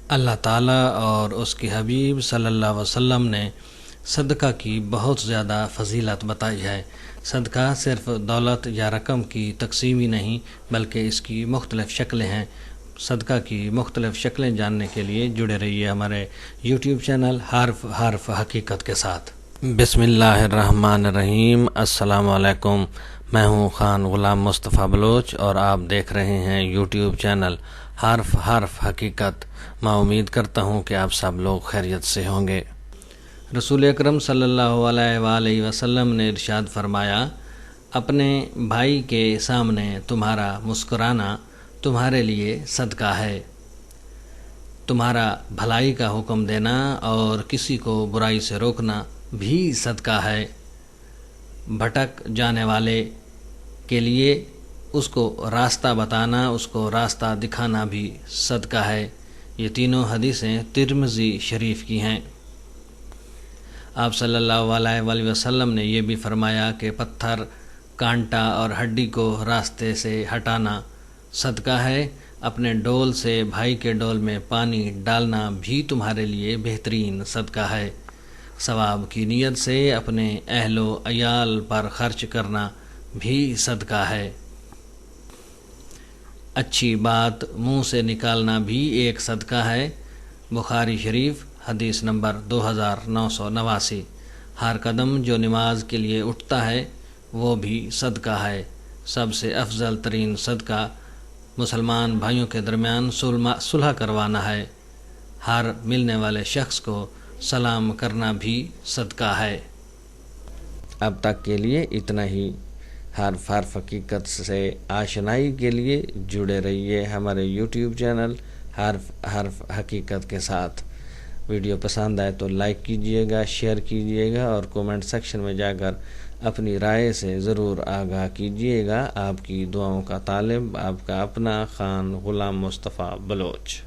اللہ تعالیٰ اور اس کے حبیب صلی اللہ علیہ وسلم نے صدقہ کی بہت زیادہ فضیلت بتائی ہے۔ صدقہ صرف دولت یا رقم کی تقسیم ہی نہیں بلکہ اس کی مختلف شکلیں ہیں۔ صدقہ کی مختلف شکلیں جاننے کے لیے جڑے رہیے ہمارے یوٹیوب چینل حرف حقیقت کے ساتھ۔ بسم اللہ الرحمن الرحیم۔ السلام علیکم، میں ہوں خان غلام مصطفیٰ بلوچ اور آپ دیکھ رہے ہیں یوٹیوب چینل حرف حقیقت۔ میں امید کرتا ہوں کہ آپ سب لوگ خیریت سے ہوں گے۔ رسول اکرم صلی اللہ علیہ وآلہ وسلم نے ارشاد فرمایا، اپنے بھائی کے سامنے تمہارا مسکرانا تمہارے لیے صدقہ ہے، تمہارا بھلائی کا حکم دینا اور کسی کو برائی سے روکنا بھی صدقہ ہے، بھٹک جانے والے کے لیے اس کو راستہ بتانا، اس کو راستہ دکھانا بھی صدقہ ہے۔ یہ تینوں حدیثیں ترمذی شریف کی ہیں۔ آپ صلی اللہ علیہ وآلہ وسلم نے یہ بھی فرمایا کہ پتھر، کانٹا اور ہڈی کو راستے سے ہٹانا صدقہ ہے، اپنے ڈول سے بھائی کے ڈول میں پانی ڈالنا بھی تمہارے لیے بہترین صدقہ ہے، ثواب کی نیت سے اپنے اہل و عیال پر خرچ کرنا بھی صدقہ ہے، اچھی بات منہ سے نکالنا بھی ایک صدقہ ہے۔ بخاری شریف حدیث نمبر 2989۔ ہر قدم جو نماز کے لیے اٹھتا ہے وہ بھی صدقہ ہے۔ سب سے افضل ترین صدقہ مسلمان بھائیوں کے درمیان صلح کروانا ہے، ہر ملنے والے شخص کو سلام کرنا بھی صدقہ ہے۔ اب تک کے لیے اتنا ہی۔ حرف حقیقت سے آشنائی کے لیے جڑے رہیے ہمارے یوٹیوب چینل حرف حقیقت کے ساتھ۔ ویڈیو پسند آئے تو لائک کیجئے گا، شیئر کیجئے گا اور کومنٹ سیکشن میں جا کر اپنی رائے سے ضرور آگاہ کیجئے گا۔ آپ کی دعاؤں کا طالب آپ کا اپنا خان غلام مصطفیٰ بلوچ۔